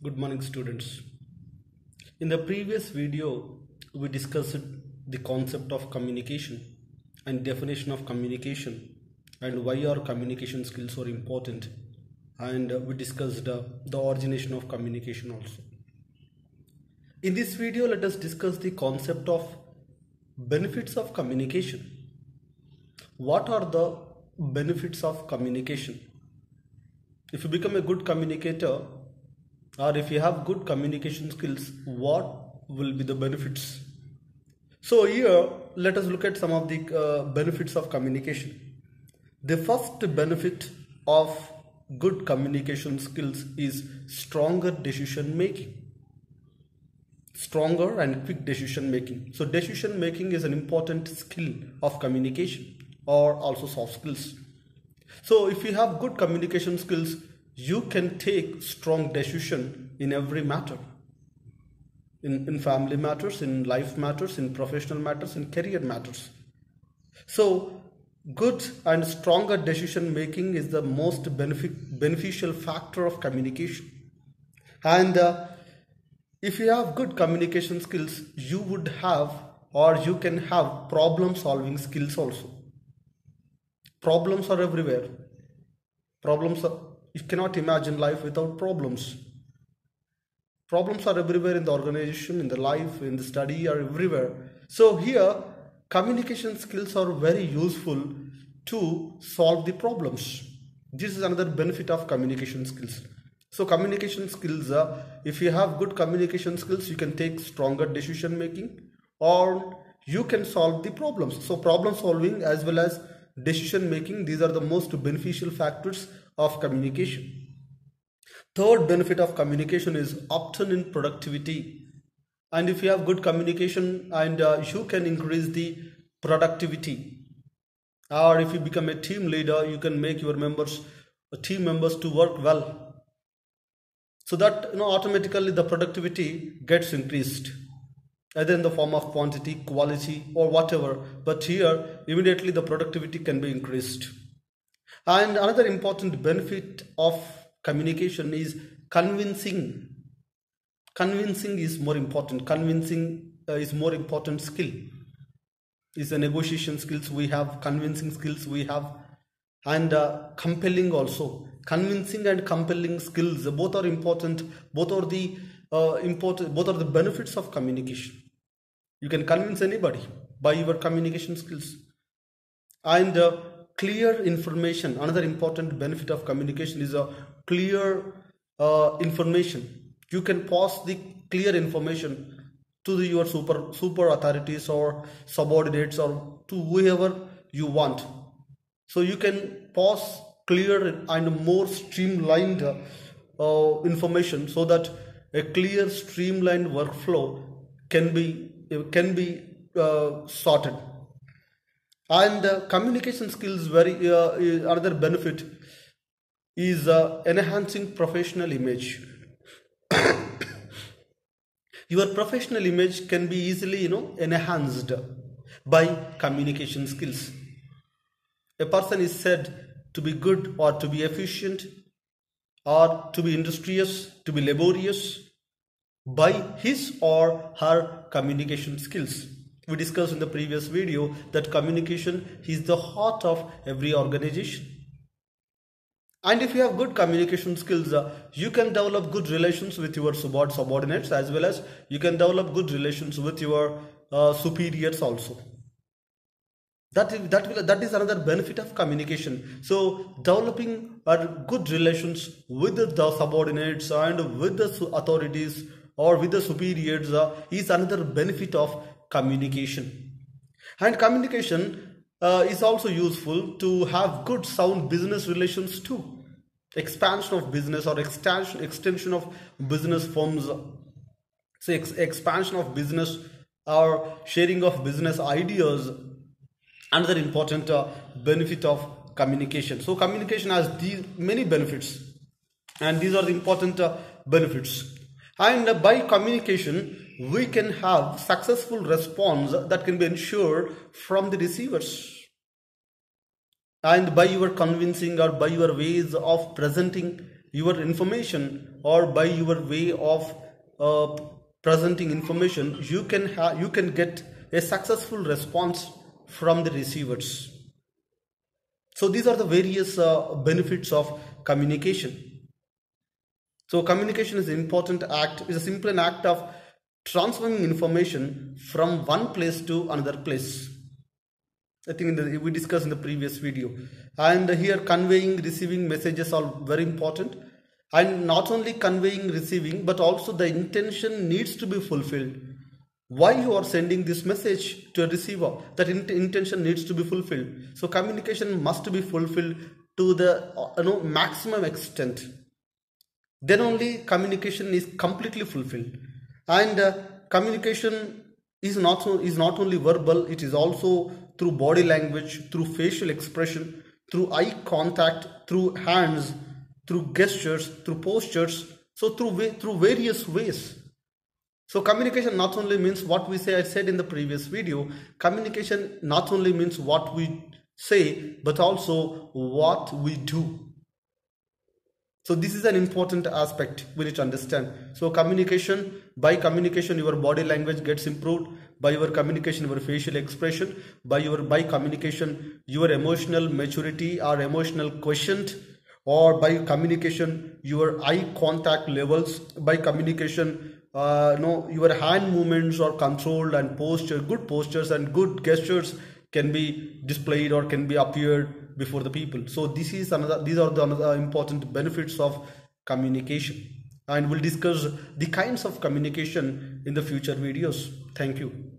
Good morning, students. In the previous video, we discussed the concept of communication and definition of communication and why our communication skills are important. And we discussed the origination of communication also. In this video, let us discuss the concept of benefits of communication. What are the benefits of communication? If you become a good communicator, or if you have good communication skills, what will be the benefits? So here, let us look at some of the benefits of communication. The first benefit of good communication skills is stronger decision making. Stronger and quick decision making. So decision making is an important skill of communication or also soft skills. So if you have good communication skills, you can take strong decision in every matter. In family matters, in life matters, in professional matters, in career matters. So good and stronger decision making is the most beneficial factor of communication. And if you have good communication skills, you would have or you can have problem solving skills also. Problems are everywhere. You cannot imagine life without problems. Problems are everywhere in the organization, in the life, in the study, are everywhere. So here, communication skills are very useful to solve the problems. This is another benefit of communication skills. So communication skills, if you have good communication skills, you can take stronger decision making or you can solve the problems. So problem solving as well as decision making, these are the most beneficial factors of communication. Third benefit of communication is upturn in productivity. And if you have good communication and you can increase the productivity, or if you become a team leader, you can make your team members to work well. So that automatically the productivity gets increased, either in the form of quantity, quality, or whatever. But here, immediately the productivity can be increased. And another important benefit of communication is convincing. Convincing is more important. Convincing is more important skill. Is the negotiation skills we have, convincing skills we have, and compelling also. Convincing and compelling skills, both are important. Both are the benefits of communication. You can convince anybody by your communication skills. And clear information. Another important benefit of communication is a clear information. You can pass the clear information to your super authorities or subordinates or to whoever you want. So you can pass clear and more streamlined information so that a clear streamlined workflow can be sorted. And communication skills another benefit is enhancing professional image. Your professional image can be easily enhanced by communication skills. A person is said to be good or to be efficient or to be industrious, to be laborious by his or her communication skills. We discussed in the previous video that communication is the heart of every organization. And if you have good communication skills, you can develop good relations with your subordinates as well as you can develop good relations with your superiors also. That is another benefit of communication. So developing good relations with the subordinates and with the authorities or with the superiors is another benefit of communication. And communication is also useful to have good sound business relations too. Expansion of business or extension of business firms. So expansion of business or sharing of business ideas, another important benefit of communication. So communication has these many benefits and these are the important benefits. And by communication, we can have successful response that can be ensured from the receivers. And by your convincing or by your ways of presenting your information or by your way of presenting information, you can get a successful response from the receivers. So these are the various benefits of communication. So communication is an important act, is a simple an act of transferring information from one place to another place. I think we discussed in the previous video. And here conveying, receiving messages are very important. And not only conveying, receiving, but also the intention needs to be fulfilled. Why you are sending this message to a receiver, that intention needs to be fulfilled. So communication must be fulfilled to the maximum extent. Then only communication is completely fulfilled. And communication is not only verbal, it is also through body language, through facial expression, through eye contact, through hands, through gestures, through postures, so through various ways. So communication not only means what we say. I said in the previous video, communication not only means what we say, but also what we do. So this is an important aspect we need to understand. So communication, by communication your body language gets improved, by your communication your facial expression, by communication your emotional maturity or emotional quotient, or by communication your eye contact levels, by communication your hand movements are controlled, and good postures and good gestures can be displayed or can be appeared before the people. So these are the another important benefits of communication, and we'll discuss the kinds of communication in the future videos. Thank you.